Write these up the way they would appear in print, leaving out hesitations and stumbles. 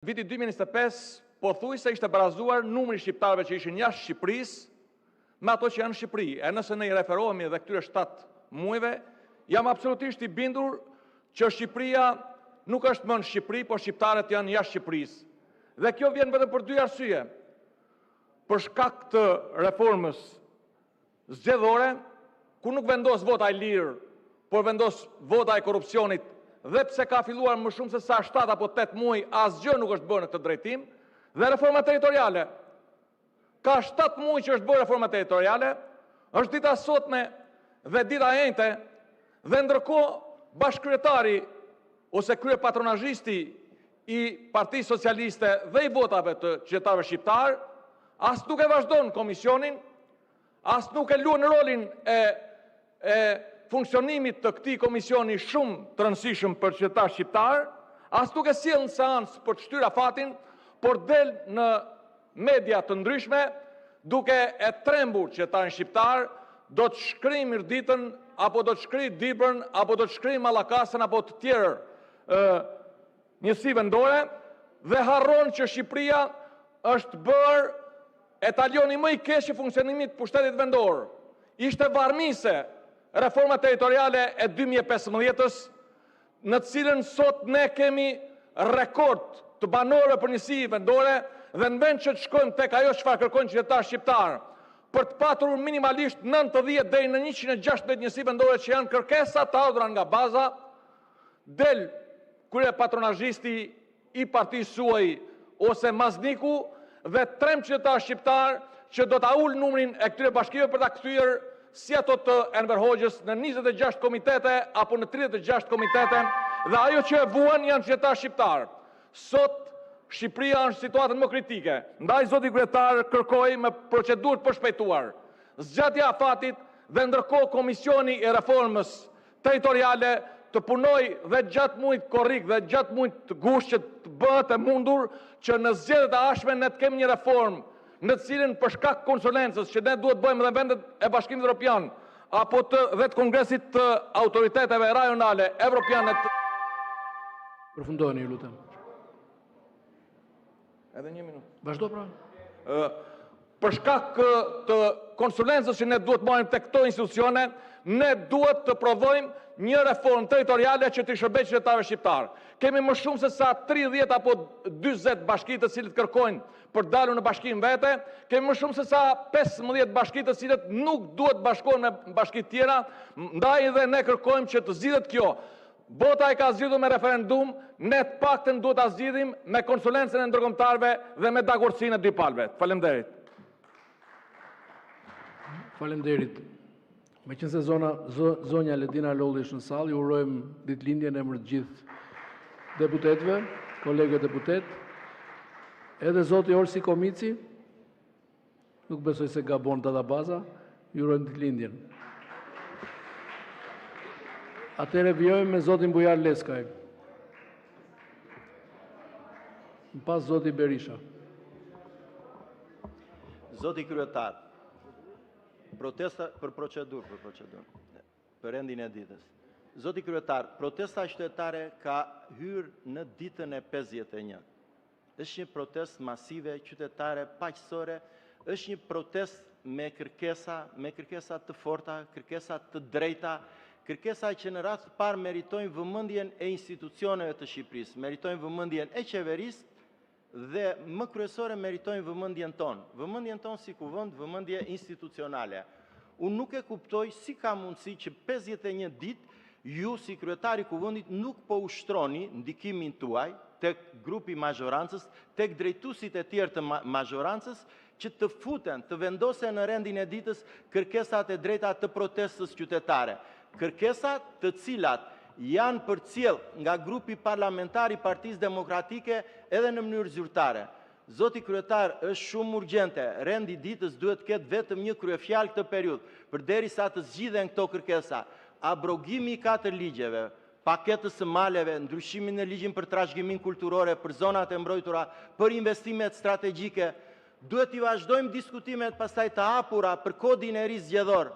Viti 2025, pothuajse ishte barazuar numri i shqiptarëve që ishin jashtë Shqipërisë me ato që janë në Shqipëri. E nëse ne I referohemi edhe këtyre 7 muajve, jam absolutisht I bindur që Shqipëria nuk është më në Shqipëri, por shqiptarët janë jashtë Shqipërisë. Dhe kjo vjen vetëm për 2 arsye. Për shkak të reformës zgjedhore, ku nuk vendos vota I lirë, por vendos vota I korrupsionit, dhe pse ka filluar më shumë se sa 7 apo 8 muaj, asgjë nuk është bërë në këtë drejtim, dhe reforma territoriale. Ka 7 muaj që është bërë reforma territoriale, është dita sotme dhe dita e njëjte, dhe ndërkohë bashkëkryetari ose kryepatronazhisti I Partisë Socialiste dhe I votave të qytetarëve shqiptar, as nuk e vazhdon komisionin, as nuk e luan rolin e funksionimit të këtij komisioni shumë të rëndësishëm për qytetarët shqiptar, as nuk e sjell në seancë për të shtyr afatin, por del në media të ndryshme duke e trembur qytetarin shqiptar, do të shkrijë Mirditën, apo do të shkrijë Dibrën, apo do të shkrijë Mallakasën, apo të tjerë njësi vendore, dhe harron që Shqipëria është bërë etalioni më I keq I funksionimit të pushtetit vendor. Ishte varmise reforma territoriale e 2015-s, në të cilën sot ne kemi rekord të banorëve për njësi vendore, dhe në vend që të shkojmë tek ajo çfarë kërkojnë qytetarët shqiptar, për të patur minimalisht 90 deri në 116 njësi vendore që janë kërkesa të ardhura nga baza, del kryepatronazhisti I partisë suaj ose Mazniku dhe 3 qytetarë shqiptar që do ta ul numrin e këtyre bashkive për ta kthyer si ato të Enver Hoxhës në 26 komitete apo në 36 komitete, dhe ajo që e vuan janë qytetarë shqiptar. Sot Shqipëria është në situatën më kritike. Ndaj zoti kryetar kërkoj me procedurë të përshpejtuar zgjatja e afatit dhe ndërkohë Komisioni I Reformës Territoriale të punoj dhe gjatë muajit korrik dhe gjatë muajit të gusht që të bëhet e mundur që në zgjedhjet e ardhshme ne të kemi një reformë në të cilën për shkak konsulencës që ne duhet bëjmë dhe vendet e Bashkimit Evropian apo dhe të Kongresit të autoriteteve rajonale evropiane të... Përfundoni, ju lutem. Edhe 1 minutë. Vazhdo pra. Për shkak të konsulencës që ne duhet marrim tek këto institucione, ne duhet të provojmë një reformë territoriale që të shërbejë qytetarëve shqiptar. Kemi më shumë se sa 30 apo 40 bashki të cilët kërkojnë për të dalur në bashkim vete, kemi më shumë se sa 15 bashki të cilët nuk duhet bashkohen me bashki të tjera, ndaj dhe ne kërkojmë që të zgjidhet kjo. Bota e ka zgjidhur me referendum, ne të paktën duhet ta zgjidhim me konsulencën e ndërkombëtarëve dhe me dakordsinë e 2 palëve. Faleminderit. Faleminderit. Meqense zonja Ledina Lolli është në sallë, ju urojmë ditëlindjen e emër të gjithë deputetëve, kolegëve deputet. Edhe zoti Orsi Komici, nuk besoj se gabon databaza, ju urojmë ditëlindjen. Atëherë vjojmë me zotin Bujar Leskaj. Më pas zoti Berisha. Zoti kryetar, protesta për procedurë, për rendin e ditës. Zoti kryetar, protesta qytetare ka hyrë në ditën e 51. Është një protestë masive qytetare paqësore, është një protestë me kërkesa të forta, kërkesa të drejta, kërkesa që në rast të parë meritojnë vëmendjen e institucioneve të Shqipërisë, meritojnë vëmendjen e qeverisë dhe më kryesore meritojnë vëmendjen tonë. Vëmendjen tonë si kuvend, vëmendje institucionale. Unë nuk e kuptoj si ka mundësi që 51 ditë ju si kryetari kuvendit nuk po ushtroni ndikimin tuaj tek grupi mazhorancës, tek drejtuesit e tjerë të mazhorancës që të futen, të vendosen në rendin e ditës kërkesat e drejta të protestës qytetare. Kërkesat të cilat janë përcjell nga grupi parlamentar I Partisë Demokratike edhe në mënyrë zyrtare. Zoti kryetar, është shumë urgjente, rendi ditës duhet ketë vetëm një kryefjalë këtë periudhë, përderisa të zgjidhen këto kërkesa. Abrogimi I 4 ligjeve, paketës së maleve, ndryshimin në ligjin për trashëgimin kulturore, për zonat e mbrojtura, për investimet strategjike, duhet I vazhdojmë diskutimet pastaj të hapura për kodin e ri zgjedhor.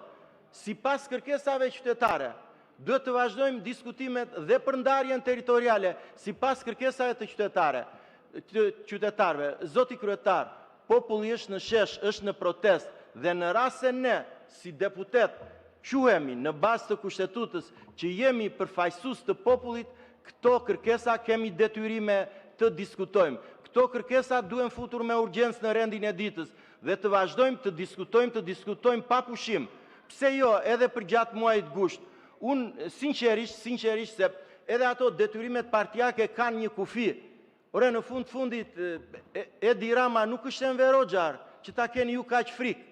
Sipas kërkesave qytetare, duhet të vazhdojmë diskutimet dhe për ndarjen territoriale, sipas kërkesave të qytetare. të qytetarëve. Zoti kryetar, populli është në shesh, është në protest dhe në rast se ne si deputet quhemi në bazë të kushtetutës që jemi përfaqësues të popullit, këto kërkesa kemi detyrime të diskutojmë. Këto kërkesa duhen futur me urgjencë në rendin e ditës dhe të vazhdojmë të diskutojmë pa pushim. Pse jo, edhe për gjatë muajit gusht. Unë sinqerisht se edhe ato detyrimet partijake kanë një kufi. Ore, në fundit, Edi Rama nuk është Enver Hoxha, që ta keni ju kaq frikë.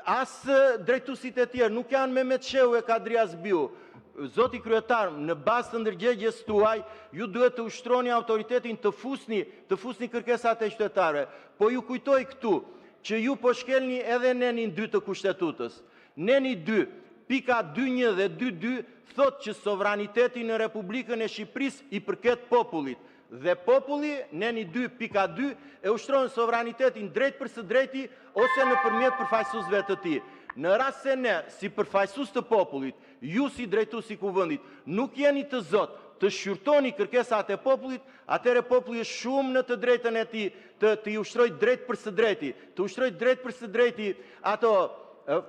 Asë drejtuesit e tjerë, nuk janë Mehmet Shehu e Kadri Azbiu. Zoti kryetar, në bazë të ndërgjegjes tuaj, ju duhet të ushtroni autoritetin të fusni kërkesat e qytetarëve. Po ju kujtoj këtu që ju po shkelni edhe nenin 2 të kushtetutës. Neni 2, pika 2.1 dhe 2.2 thot që sovraniteti në Republikën e Shqipërisë i përket popullit. Dhe populli, neni 2.2, e ushtron sovranitetin drejt për së drejti ose nëpërmjet përfaqësuesve të tij. Në rast se ne, si përfaqësues të popullit, ju si drejtues i kuvendit, nuk jeni të zot të shqyrtoni kërkesat e popullit, atëherë populli është shumë në të drejtën e tij të i ushtrojë drejt për së drejti, të ushtrojë drejt për së drejti ato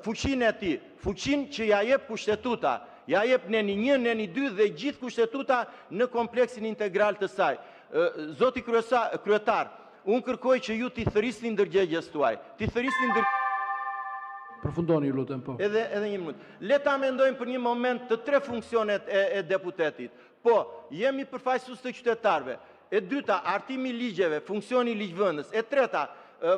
fuqinë e tij, fuqinë që ja jep kushtetuta, ja jep neni 1, neni 2 dhe gjithë kushtetuta në kompleksin integral të saj. Zoti kryetar, unë kërkoj që ju t'i thërisni ndërgjegjes tuaj, Përfundoni, lutem, po. Edhe 1 minutë. Le ta mendojmë për një moment të 3 funksionet e deputetit. Po, jemi përfaqësues të qytetarëve. E dyta, artimi i ligjeve, funksioni i ligjvënës. E treta,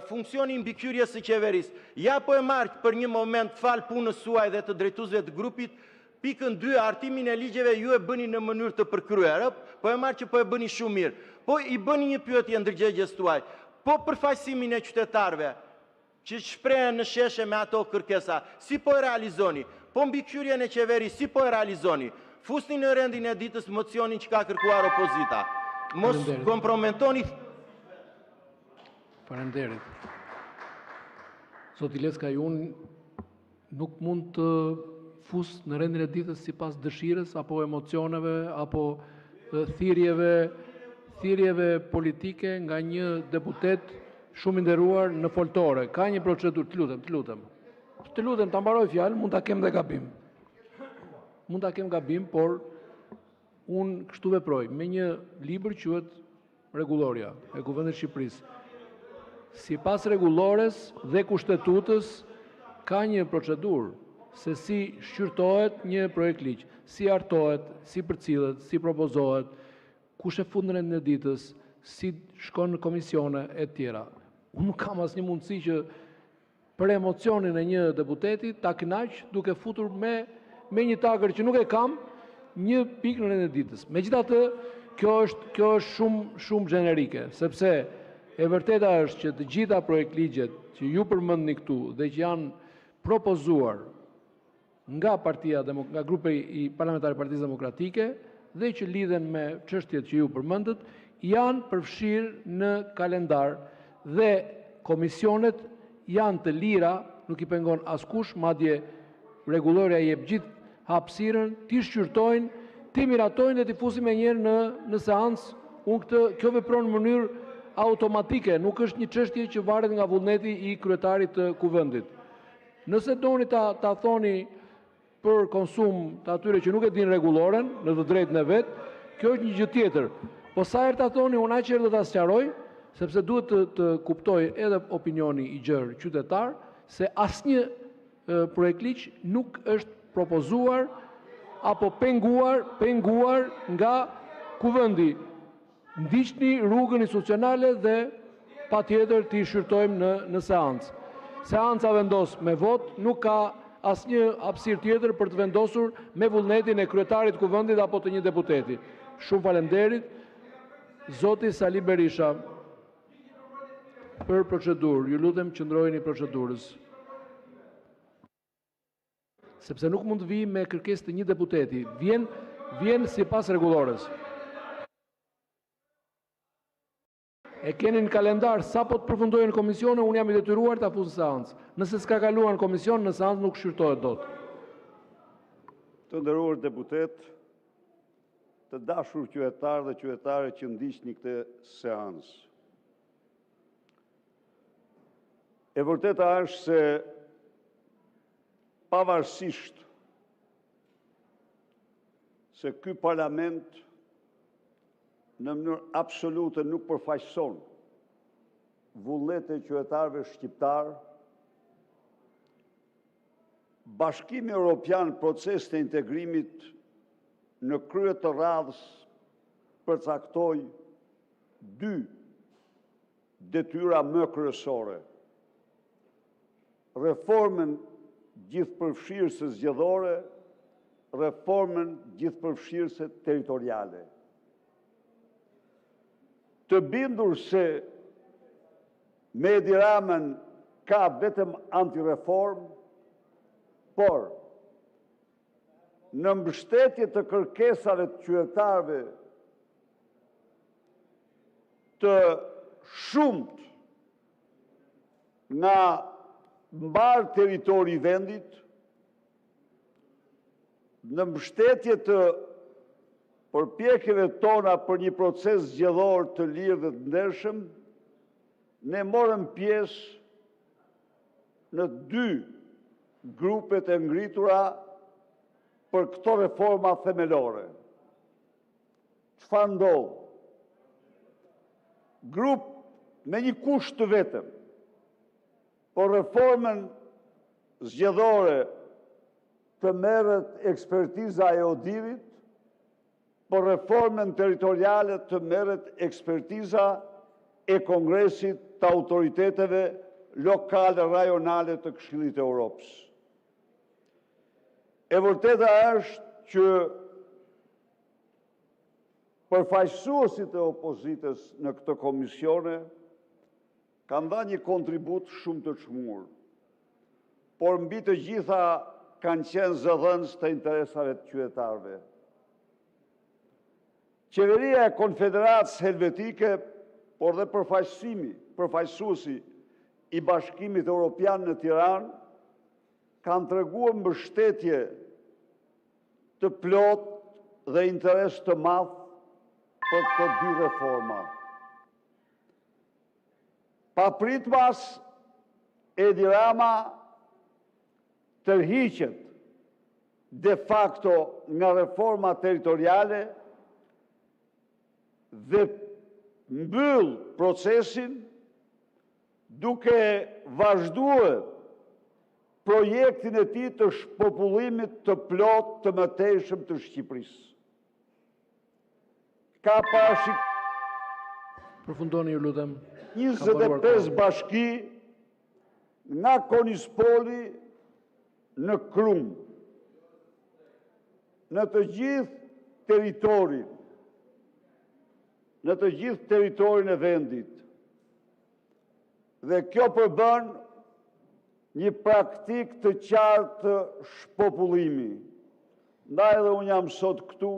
funksioni i mbikëqyrjes së qeverisë. Ja po e marr për një moment fal punës suaj dhe të drejtuesve të grupit. Pikën 2, artimin e ligjeve ju e bëni në mënyrë të përkryer, po e marr që po e bëni shumë mirë. Po i bëni një pyetje ndërgjegjes tuaj. Po përfaqësimin e qytetarëve që shprehen në sheshe me ato kërkesa, si po e realizoni? Po mbikëqyrjen e qeverisë, si po e realizoni? Fusni në rendin e ditës mocionin që ka kërkuar opozita. Mos komprometoni. Faleminderit. Zoti Leckaj, unë nuk mund të fus në rendin e ditës sipas dëshirës apo emocioneve apo thirrjeve politike nga një deputet shumë i nderuar në foltore. Ka një procedurë, të lutem, ta mbaroj fjalën, mund ta kem dhe gabim. Mund ta kem gabim, por unë kështu veproj, me një libër quhet Rregulloria e Kuvendit të Shqipërisë. Sipas rregullores dhe kushtetutës ka një procedurë se si shqyrtohet një projekt ligj, si hartohet, si përcillet, si propozohet, kush e fut në rendin e ditës, si shkon në komisione e tjera. Unë nuk kam asnjë mundësi që për emocionin e një deputeti ta kënaq duke futur me një tagër që nuk e kam një pikë në rendin e ditës. Megjithatë, kjo është shumë gjenerike, sepse e vërteta është që të gjitha projekt ligjet që ju përmendni këtu dhe që janë propozuar nga grupi parlamentar i Partisë Demokratike dhe që lidhen me çështjet që ju përmendët, janë përfshirë në kalendar dhe komisionet janë të lira, nuk i pengon askush, madje Rregulloria jep gjithë hapësirën, ti shqyrtojnë, ti miratojnë dhe ti fusim e njerë në seancë. Kjo vepron në mënyrë automatike, nuk është një çështje që varet nga vullneti i kryetarit të kuvendit. Nëse doni ta thoni për konsum të atyre që nuk e din rregulloren, në të drejtën e vet, kjo është një gjë tjetër. Po sa herë ta thoni, unë aq herë do ta sqaroj, sepse duhet të kuptoj edhe opinioni i gjerë qytetar se asnjë projekt ligj nuk është propozuar apo penguar nga kuvendi. Ndiqni rrugën institucionale dhe patjetër t'i shqyrtojmë në seancë. Seanca vendos me vot, nuk ka asnjë hapësirë tjetër për të vendosur me vullnetin e kryetarit të kuvendit apo të një deputeti. Shumë faleminderit. Zoti Sali Berisha, për procedurë, ju lutem qëndrojeni procedurës. Sepse nuk mund të vi me kërkesë të një deputeti, vjen sipas rregullores. E keni në kalendar sa po të përfundojë në komisione, unë jam i detyruar ta fus në seancë. Nëse s'ka kaluar në komision, në seancë nuk shqyrtohet dot. Të nderuar deputet, të dashur qytetarë dhe qytetare që ndiqni këtë seancë. E vërteta është se pavarësisht se ky parlament në mënyrë absolute nuk përfaqëson vullnetin e qytetarëve shqiptar, Bashkimi Evropian, proces të integrimit në krye të radhës përcaktoi dy detyra më kryesore. Reformën gjithëpërfshirëse zgjedhore, reformën gjithëpërfshirëse territoriale. Të bindur se me Edi Ramën ka vetëm antireform, por në mbështetje të kërkesave të qytetarëve të shumt nga mbar territori i vendit, në mbështetje të përpjekjeve tona për një proces zgjedhor të lirë dhe të ndershëm, ne morëm pjesë në dy grupet e ngritura për këto reforma themelore. Çfarë ndodh? Grup me një kusht të vetëm, por reformën zgjedhore të merret ekspertiza e ODIHR-it, por reformën territoriale të merret ekspertiza e Kongresit të autoriteteve lokale, rajonale të Këshillit të Europës. E vërteta është që përfaqësuesit e opozitës në këtë komisione kanë dhënë një kontribut shumë të çmuar, por mbi të gjitha kanë qenë zëdhënës të interesave të qytetarëve. Qeveria e Konfederatës Helvetike, por dhe përfaqësuesi i Bashkimit Evropian në Tiranë, kanë treguar mbështetje të plot dhe interes të madh për të dy reforma. Papritmas, Edi Rama tërhiqet de facto nga reforma territoriale dhe mbyll procesin duke vazhduar projektin e tij të shpopullimit të plot të mëtejshëm të Shqipërisë. Ka Përfundoni, ju lutem. 25 bashki nga Konispoli në Krum, në të gjithë territorin e vendit. Dhe kjo përbën një praktik të qartë të shpopullimi. Ndaj edhe unë jam sot këtu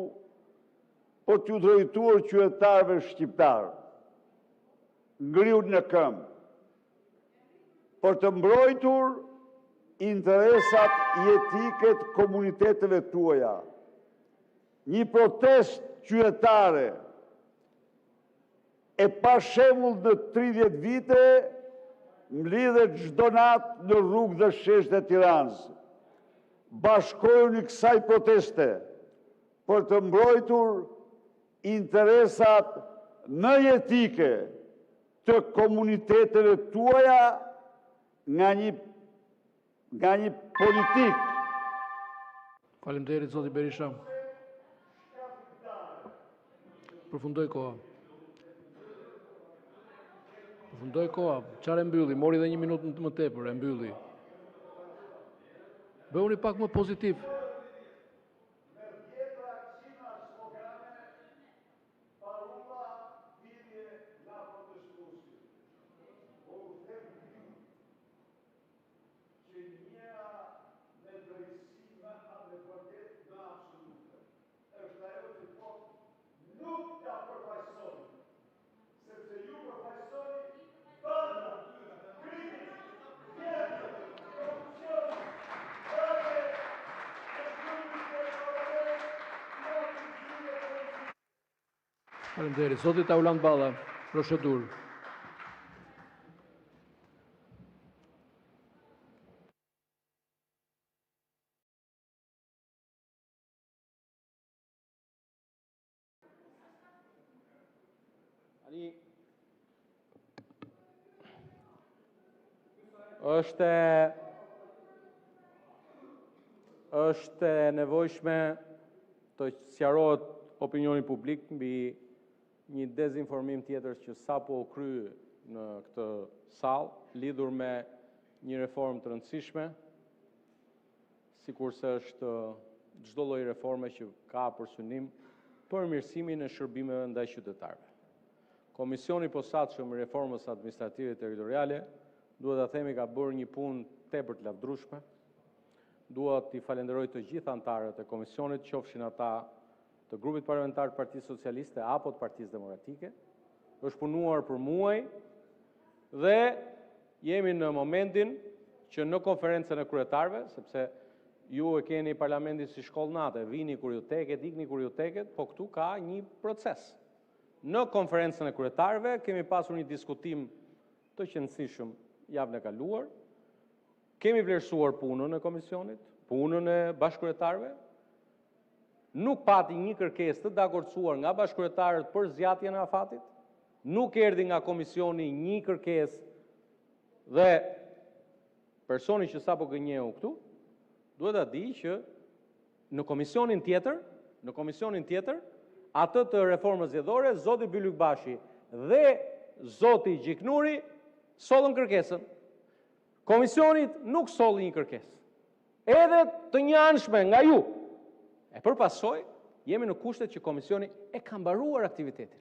për t'ju drejtuar qytetarëve shqiptarë, ngriur në këmbë, për të mbrojtur interesat jetike të komuniteteve tuaja. Një protest qytetare e pa shembull në 30 vite mlidhet çdo natë në rrugë dhe sheshtë e Tiranës. Bashkohuni kësaj proteste për të mbrojtur interesat më jetike të komuniteteve tuaja nga një politik. Faleminderit, zoti Berisha. Përfundoi koha. Çfarë mbylli? Mori edhe 1 minutë më tepër, e mbylli. Bëuni pak më pozitiv. Faleminderit. Zoti Tauland Balla, procedurë. Është e nevojshme të sqarohet opinioni publik mbi një dezinformim tjetër që sapo u krye në këtë sallë lidhur me një reformë të rëndësishme, sikurse është çdo lloj reforme që ka për synim përmirësimin e shërbimeve ndaj qytetarëve. Komisioni i posaçëm i reformës administrative territoriale, duhet ta themi, ka bërë një punë tepër të lavdrueshme. Dua t'i falenderoj të gjithë anëtarët e komisionit, qofshin ata të grupit parlamentar të Partisë Socialiste apo të Partisë Demokratike. Është punuar për muaj dhe jemi në momentin që në konferencën e kryetarëve, sepse ju e keni parlamentin si shkollë nate, vini kur ju teket, ikni kur ju teket, po këtu ka një proces. Në konferencën e kryetarëve kemi pasur një diskutim të qëndësishëm javën e kaluar. Kemi vlerësuar punën e komisionit, punën e bashkëkryetarëve. Nuk pati një kërkesë të dakordsuar nga bashkëkryetarët për zgjatjen e afatit. Nuk erdhi nga komisioni një kërkesë dhe personi që sapo gënjeu këtu, duhet ta di që në komisionin tjetër, atë të reformës zgjedhore, zoti Bylykbashi dhe zoti Gjiknuri sollën kërkesën. Komisionit nuk solli një kërkesë, edhe të njëanshme nga ju. E përpasoj, jemi në kushtet që komisioni e ka mbaruar aktivitetin.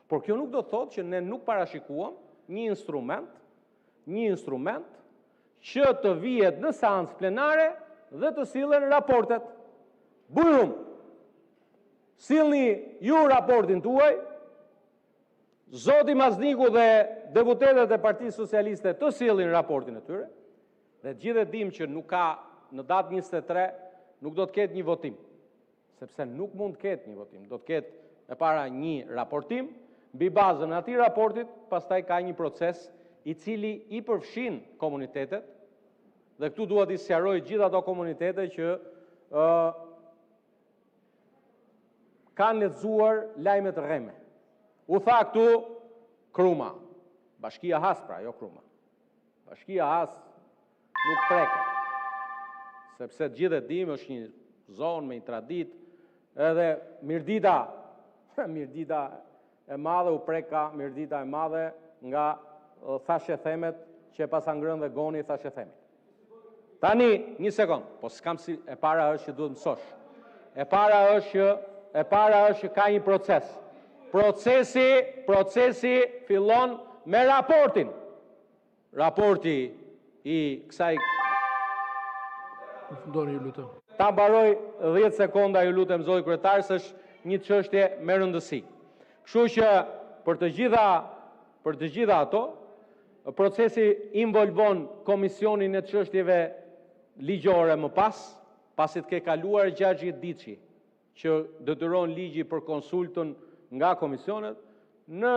Por kjo nuk do të thotë që ne nuk parashikuam një instrument që të vihet në seancë plenare dhe të sillen raportet. Bujrum, sillni ju raportin tuaj, zoti Mazniku dhe deputetët e Partisë Socialiste të sillin raportin e tyre, dhe gjithë e dim që nuk ka në datë 23 nuk do të ketë një votim, sepse nuk mund të ketë një votim, do të ketë e para një raportim, mbi bazën e atij raportit, pastaj ka një proces i cili i përfshin komunitetet, dhe këtu duhet i sqaroj gjithë ato komunitete që kanë lexuar lajmet rreme. U tha këtu Kruma, Bashkia Has pra, jo Kruma. Bashkia Has nuk preket, sepse gjithë e dim është një zonë me një traditë, edhe Mirdita e madhe u preka, Mirdita e madhe nga thashe themet që pas ngrën dhe goni thashe themet. Tani, një sekond, po s'kam si, e para është që duhet mësosh. E para është që ka një proces. Procesi fillon me raportin. Raporti i kësaj... Fundoni, ju lutem. Ta mbaroj 10 sekonda, ju lutem, zoti kryetar, se është një çështje me rëndësi. Kështu që për të gjitha ato, procesi involvon komisionin e çështjeve ligjore më pas, pasi të ke kaluar 60 ditë që detyron ligji për konsultën nga komisionet, në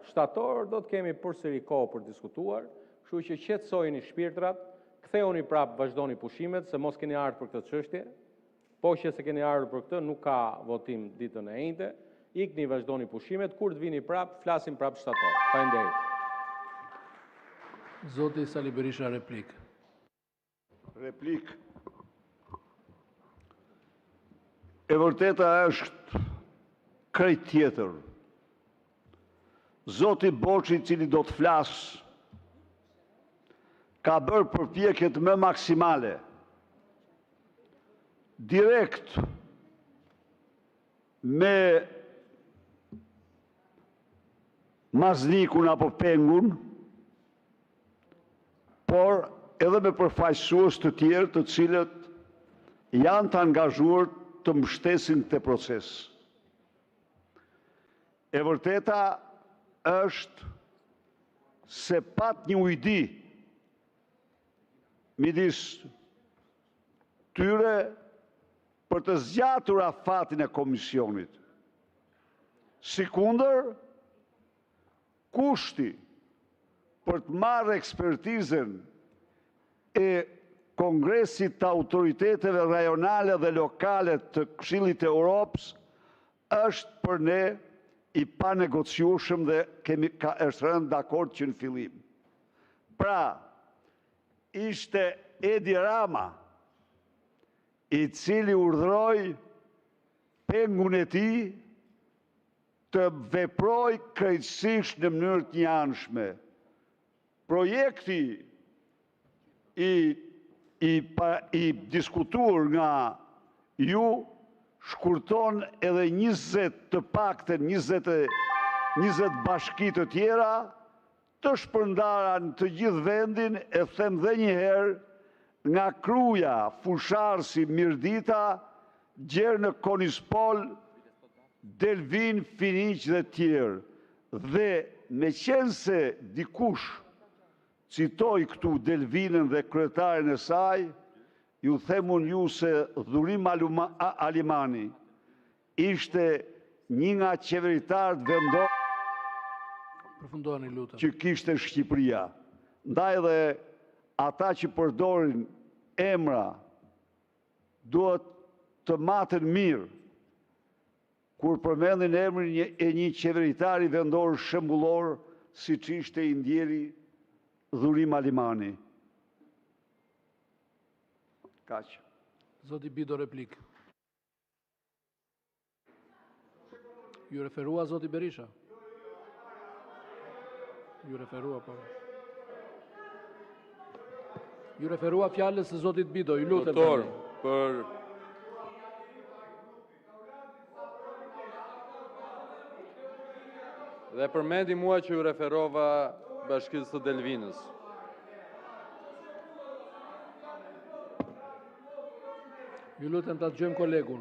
shtator do të kemi përsëri kohë për diskutuar, kështu që qetësojeni shpirtrat, ktheuni prapë, vazhdoni pushimet, se mos keni ardhur për këtë çështje, po që se keni ardhur për këtë, nuk ka votim ditën e njëjtë, ikni, vazhdoni pushimet, kur të vini prapë, flasim prapë shtator. Faleminderit. Zoti Sali Berisha, replik. Replik. E vërteta është krejt tjetër. Zoti Boçi, cili do të flasë, ka bërë përpjekjet më maksimale, direkt me Maznikun apo Pengun, por edhe me përfaqësues të tjerë të cilët janë të angazhuar të mbështesin këtë proces. E vërteta është se pat një ujdi midis tyre për të zgjatur afatin e komisionit. Sikundër, kushti për të marrë ekspertizën e Kongresit të autoriteteve rajonale dhe lokale të Këshillit të Europës është për ne i pa negociueshëm dhe është rënë dakord që në fillim. Pra, ishte Edi Rama i cili urdhëroi pengun e tij të veproj krejtësisht në mënyrë të njëanshme. Projekti i diskutuar nga ju shkurton edhe 20 të pakten 20 bashki të tjera të shpërndara në të gjithë vendin, e them dhe një herë, nga Kruja, Fusharsi, Mirdita, Gjerë në Konispol, Delvin, Finiq dhe tjerë. Dhe me qenë se dikush citoj këtu Delvinën dhe kryetarin e saj, ju themun ju se Dhurim Alimani ishte një nga qeveritarët vendor Përfundoni, lutem. që kishte Shqipëria. Ndaj dhe ata që përdorin emra duhet të maten mirë kur përmendin emrin e një qeveritari vendor shembullor siç ishte i ndjeri Dhurim Alimani. Kaq. Zoti Bido, replik. Ju referua zoti Berisha? Ju referua, po. Ju referua fjalës së zotit Bido, ju lutem. Doktor, për dhe përmendi mua që ju referova Bashkisë së Delvinës. Ju lutem ta dëgjojmë kolegun.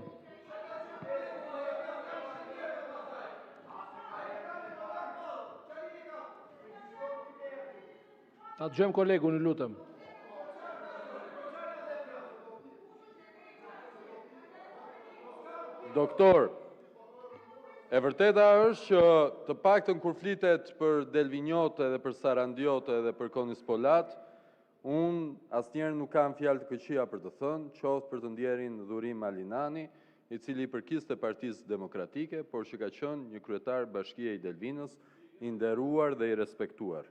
Ta dëgjojmë kolegun, ju lutem. Doktor, e vërteta është që të paktën kur flitet për Delvinjote dhe për Sarandiote dhe për Konispolat, unë asnjëherë nuk kam fjalë të këqija për të thënë, qoftë për të ndjerin Dhurim Alinani, i cili i përkiste Partisë Demokratike, por që ka qenë një kryetar Bashkie i Delvinës, i nderuar dhe i respektuar.